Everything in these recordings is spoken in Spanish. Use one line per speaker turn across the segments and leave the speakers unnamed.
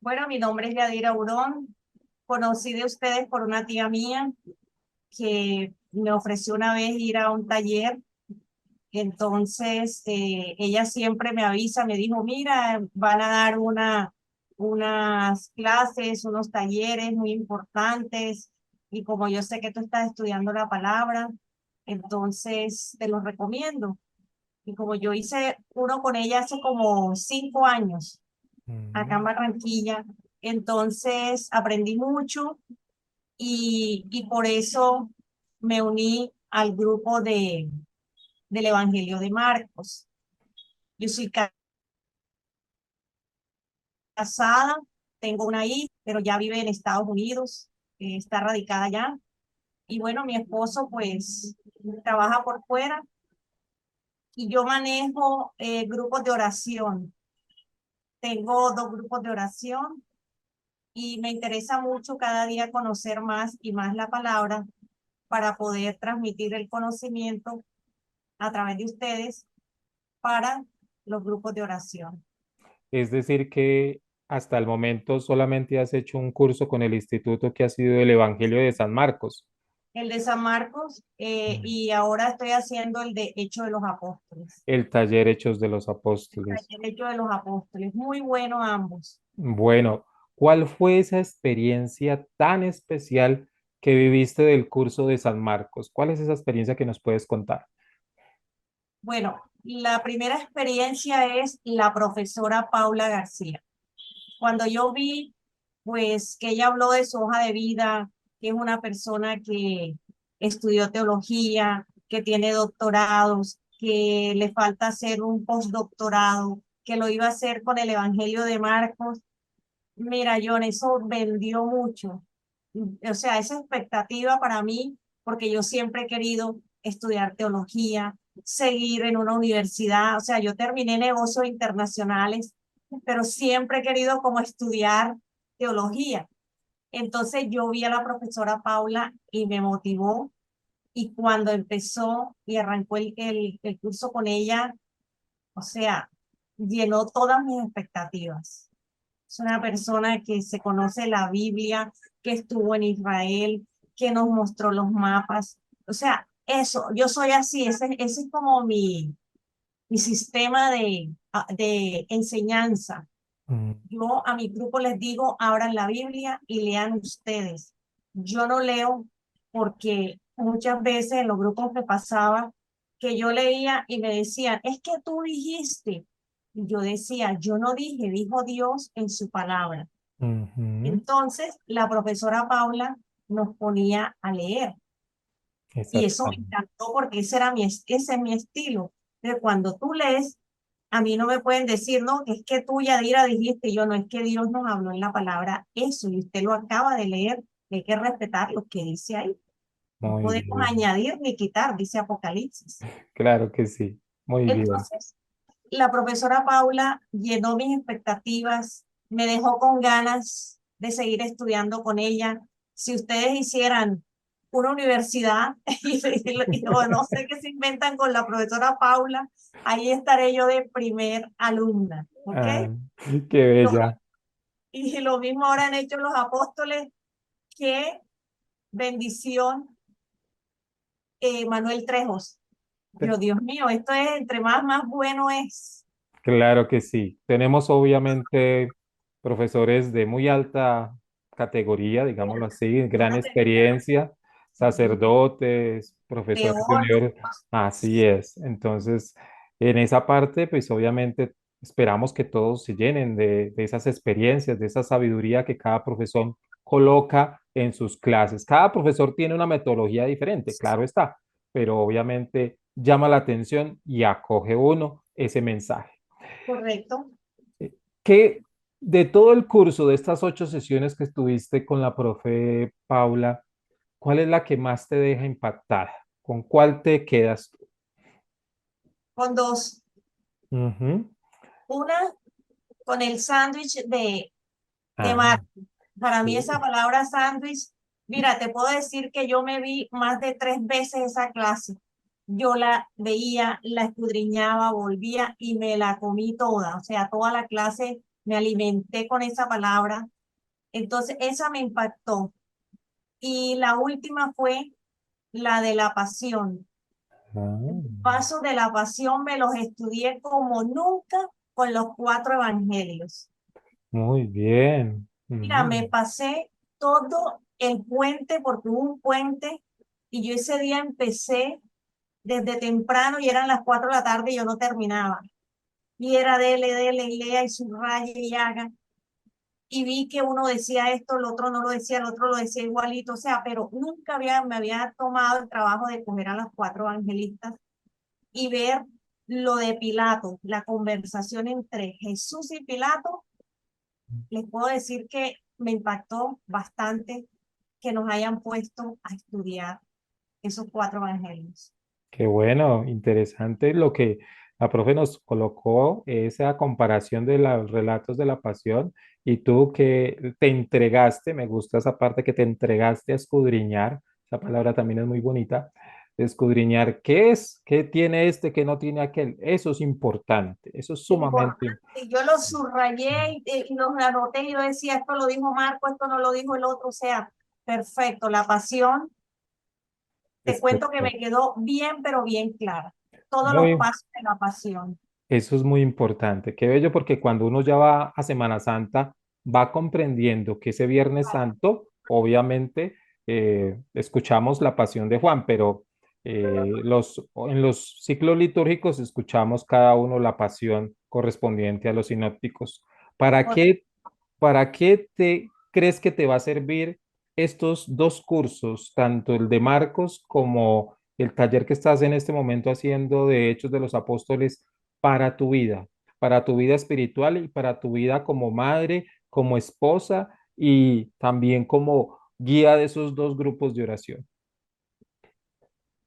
Bueno, mi nombre es Yadira Urón. Conocí de ustedes por una tía mía que me ofreció una vez ir a un taller. Entonces, ella siempre me avisa, me dijo, mira, van a dar unas clases, unos talleres muy importantes. Y como yo sé que tú estás estudiando la palabra, entonces te los recomiendo. Y como yo hice uno con ella hace como 5 años, acá en
Mm.
Barranquilla. Entonces aprendí mucho y por eso me uní al grupo del Evangelio de Marcos. Yo soy casada, tengo una hija, pero ya vive en Estados Unidos, está radicada allá. Y bueno, mi esposo pues trabaja por fuera y yo manejo grupos de oración. Tengo 2 grupos de oración y me interesa mucho cada día conocer más y más la palabra para poder transmitir el conocimiento a través de ustedes para los grupos de oración.
Es decir, que hasta el momento solamente has hecho un curso con el instituto que ha sido el Evangelio de San Marcos.
El de San Marcos
Mm.
y ahora estoy haciendo el de Hechos de los Apóstoles.
El taller Hechos de los Apóstoles.
El Hechos de los Apóstoles, muy bueno ambos.
Bueno, ¿cuál fue esa experiencia tan especial que viviste del curso de San Marcos? ¿Cuál es esa experiencia que nos puedes contar?
Bueno, la primera experiencia es la profesora Paula García. Cuando yo vi, pues, que ella habló de su hoja de vida, que es una persona que estudió teología, que tiene doctorados, que le falta hacer un postdoctorado, que lo iba a hacer con el Evangelio de Marcos. Mira, John, eso vendió mucho. O sea, esa expectativa para mí, porque yo siempre he querido estudiar teología, seguir en una universidad. O sea, yo terminé negocios internacionales, pero siempre he querido como estudiar teología. Entonces yo vi a la profesora Paula y me motivó. Y cuando empezó y arrancó el curso con ella, o sea, llenó todas mis expectativas. Es una persona que se conoce la Biblia, que estuvo en Israel, que nos mostró los mapas. O sea, eso, yo soy así, ese es como mi sistema de enseñanza.
Mm.
Yo a mi grupo les digo, abran la Biblia y lean ustedes. Yo no leo porque muchas veces en los grupos me pasaba que yo leía y me decían, es que tú dijiste. Y yo decía, yo no dije, dijo Dios en su palabra.
Ujú.
Entonces, la profesora Paula nos ponía a leer y eso me
Exactamente.
encantó porque ese es mi estilo. De cuando tú lees, a mí no me pueden decir, no, que es que tú, Yadira, dijiste, yo no, es que Dios nos habló en la palabra eso y usted lo acaba de leer, hay que respetar lo que dice ahí. No
Muy
podemos
bien.
añadir ni quitar, dice Apocalipsis.
Claro que sí. Muy bien.
Entonces, la profesora Paula llenó mis expectativas, me dejó con ganas de seguir estudiando con ella. Si ustedes hicieran una universidad o no sé qué se inventan con la profesora Paula, ahí estaré yo de primer alumna, ¿ok?
Ah, qué
Lo-
bella.
y lo mismo ahora han hecho los apóstoles, qué bendición, Manuel Trejos. Yo, Dios mío, esto es entre más bueno es.
Claro que sí. Tenemos obviamente profesores de muy alta categoría, digámoslo así, gran experiencia, sacerdotes, profesores de universidad.
Teólogos.
Así es. Entonces, en esa parte, pues obviamente esperamos que todos se llenen de esas experiencias, de esa sabiduría que cada profesor coloca en sus clases. Cada profesor tiene una metodología diferente, claro está, pero obviamente llama la atención y acoge uno ese mensaje.
Correcto.
Que de todo el curso, de estas 8 sesiones que estuviste con la profe Paula, ¿cuál es la que más te deja impactada? ¿Con cuál te quedas tú?
Con dos.
Ujú.
Una, con el sándwich de
Ah,
mar. Para mí esa
sí.
palabra sándwich, mira, te puedo decir que yo me vi más de 3 veces esa clase. Yo la veía, la escudriñaba, volvía y me la comí toda. O sea, toda la clase me alimenté con esa palabra. Entonces, esa me impactó. Y la última fue la de la pasión.
Ah,
Pasos de la pasión me los estudié como nunca con los cuatro evangelios.
muy bien.
Mira, me
Mm.
pasé todo el puente porque hubo un puente y yo ese día empecé desde temprano y eran las 4 de la tarde y yo no terminaba. Y era dele, dele, y lea y subraye y haga. Y vi que uno decía esto, el otro no lo decía, el otro lo decía igualito, o sea, pero nunca me había tomado el trabajo de coger a las cuatro evangelistas y ver lo de Pilato, la conversación entre Jesús y Pilato. Les puedo decir que me impactó bastante que nos hayan puesto a estudiar esos cuatro evangelios.
Qué bueno, interesante lo que la profe nos colocó, esa comparación de los relatos de la pasión y tú que te entregaste, me gusta esa parte que te entregaste a escudriñar, esa palabra también es muy bonita, escudriñar qué es, qué tiene este que no tiene aquel, eso es importante, eso es sumamente
Importante. Yo lo subrayé y los anoté y yo decía, esto lo dijo Marco, esto no lo dijo el otro, o sea, perfecto. La pasión, te cuento que me
espectacular.
quedó bien, pero bien clara. Todos los
Muy,
pasos de la pasión.
Eso es muy importante. Qué bello porque cuando uno ya va a Semana Santa, va comprendiendo que ese Viernes Santo, obviamente, escuchamos la Pasión de Juan, pero en los ciclos litúrgicos escuchamos cada uno la pasión correspondiente a los sinópticos. ¿Para qué, para qué te crees que te va a servir estos dos cursos, tanto el de Marcos como el taller que estás en este momento haciendo de Hechos de los Apóstoles? Para tu vida espiritual y para tu vida como madre, como esposa y también como guía de esos dos grupos de oración.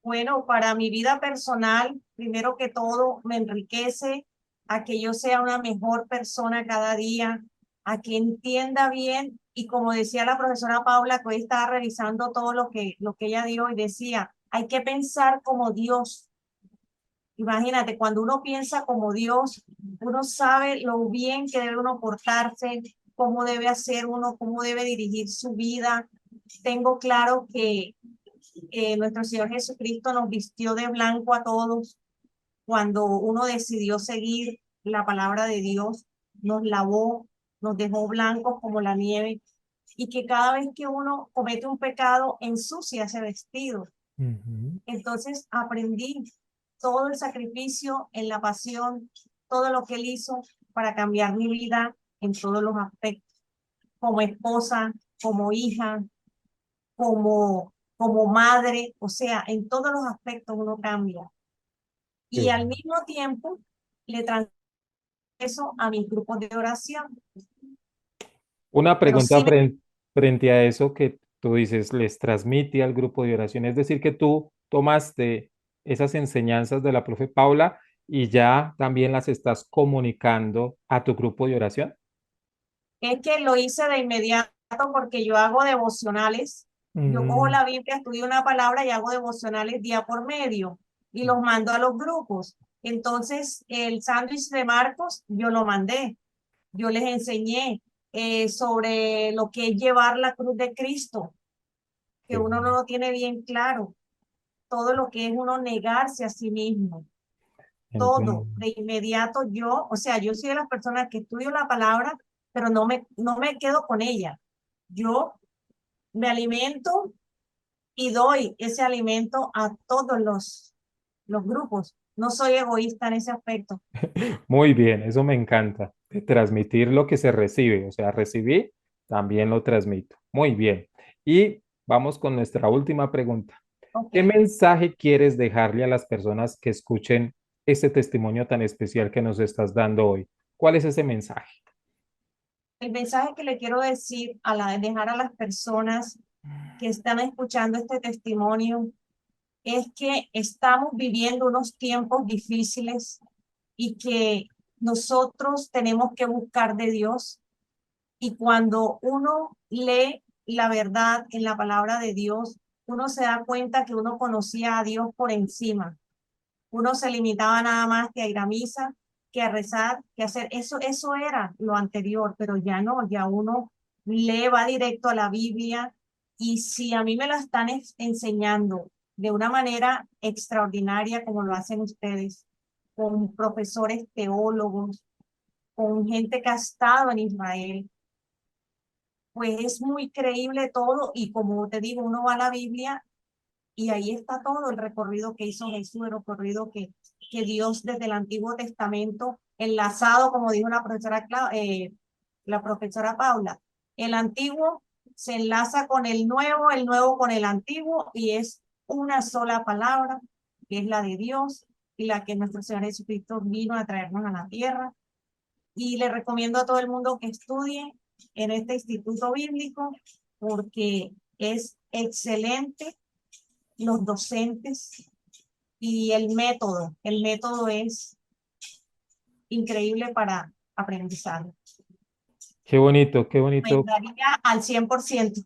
Bueno, para mi vida personal, primero que todo, me enriquece a que yo sea una mejor persona cada día, a que entienda bien y como decía la profesora Paula, que hoy estaba revisando todo lo que ella dijo y decía, hay que pensar como Dios. Imagínate, cuando uno piensa como Dios, uno sabe lo bien que debe uno portarse, cómo debe hacer uno, cómo debe dirigir su vida. Tengo claro que nuestro Señor Jesucristo nos vistió de blanco a todos cuando uno decidió seguir la palabra de Dios, nos lavó, nos dejó blancos como la nieve y que cada vez que uno comete un pecado ensucia ese vestido.
Ujú.
Entonces aprendí todo el sacrificio en la pasión, todo lo que él hizo para cambiar mi vida en todos los aspectos, como esposa, como hija, como madre, o sea, en todos los aspectos uno cambia.
Qué
Y al
bueno.
mismo tiempo le transmito eso a mis grupos de oración.
Una
Pero
pregunta
sí,
frente a eso que tú dices, les transmite al grupo de oración, es decir, que tú tomaste esas enseñanzas de la profe Paula y ya también las estás comunicando a tu grupo de oración.
es que lo hice de inmediato porque yo hago devocionales. Yo cojo
Mm,
la Biblia, estudio una palabra y hago devocionales día por medio y los mando a los grupos. Entonces, el sándwich de Marcos, yo lo mandé. Yo les enseñé sobre lo que es llevar la cruz de Cristo, que
qué
uno no
bueno.
lo tiene bien claro. Todo lo que es uno negarse a sí mismo.
Entiendo.
Todo de inmediato yo, o sea, yo soy de las personas que estudio la palabra, pero no me quedo con ella. Yo me alimento y doy ese alimento a todos los grupos. No soy egoísta en ese aspecto.
Muy bien, eso me encanta, de transmitir lo que se recibe, o sea, recibí, también lo transmito. Muy bien. Y vamos con nuestra última pregunta.
Ok.
¿Qué mensaje quieres dejarle a las personas que escuchen este testimonio tan especial que nos estás dando hoy? ¿Cuál es ese mensaje?
El mensaje que le quiero decir dejar a las personas que están escuchando este testimonio es que estamos viviendo unos tiempos difíciles y que nosotros tenemos que buscar de Dios. Y cuando uno lee la verdad en la palabra de Dios, uno se da cuenta que uno conocía a Dios por encima. Uno se limitaba nada más que a ir a misa, que rezar, que hacer. Eso era lo anterior, pero ya no, ya uno lee, va directo a la Biblia y si a mí me lo están enseñando de una manera extraordinaria como lo hacen ustedes, con profesores teólogos, con gente que ha estado en Israel, pues es muy creíble todo y como te digo, uno va a la Biblia y ahí está todo el recorrido que hizo Jesús, el recorrido que Dios desde el Antiguo Testamento, enlazado, como dijo la profesora Paula, el Antiguo se enlaza con el Nuevo con el Antiguo, y es una sola palabra, que es la de Dios, y la que nuestro Señor Jesucristo vino a traernos a la tierra. Y le recomiendo a todo el mundo que estudie en este instituto bíblico, porque es excelente los docentes y el método es increíble para aprendizar.
Qué bonito, qué bonito.
Recomendaría al 100%.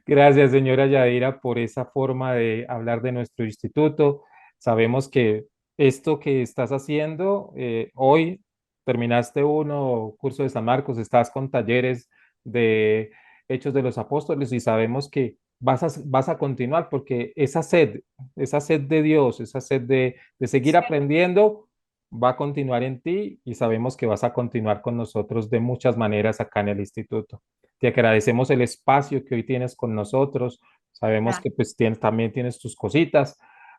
Gracias, señora Yadira, por esa forma de hablar de nuestro instituto. Sabemos que esto que estás haciendo, hoy terminaste uno, curso de San Marcos, estás con talleres de Hechos de los Apóstoles y sabemos que vas a continuar porque esa sed de Dios, esa sed de seguir aprendiendo, va a continuar en ti y sabemos que vas a continuar con nosotros de muchas maneras acá en el instituto. Te agradecemos el espacio que hoy tienes con nosotros. Sabemos que pues también tienes tus cositas,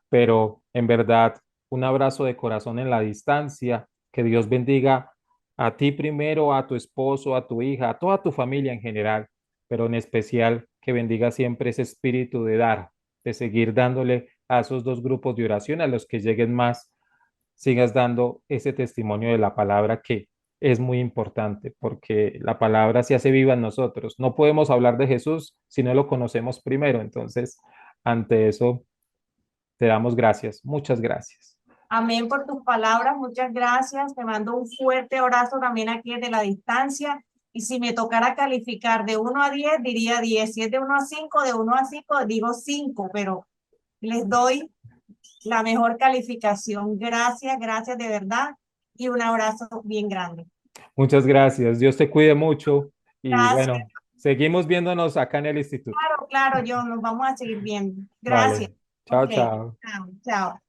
pero en verdad un abrazo de corazón en la distancia. Que Dios bendiga a ti primero, a tu esposo, a tu hija, a toda tu familia en general, pero en especial que bendiga siempre ese espíritu de dar, de seguir dándole a esos dos grupos de oración, a los que lleguen más, sigas dando ese testimonio de la palabra que es muy importante porque la palabra se hace viva en nosotros. No podemos hablar de Jesús si no lo conocemos primero. Entonces, ante eso, te damos gracias. Muchas gracias.
Amén por tus palabras, muchas gracias. Te mando un fuerte abrazo también aquí desde la distancia. Y si me tocara calificar de 1 a 10, diría 10. Si es de 1 a 5, de 1 a 5, digo 5, pero les doy la mejor calificación. Gracias, gracias de verdad. Y un abrazo bien grande.
Muchas gracias. Dios te cuide mucho y
Gracias.
bueno, seguimos viéndonos acá en el instituto.
Claro, claro, yo nos vamos a seguir viendo. Gracias.
Vale. Chao,
Ok,
chao.
chao, chao.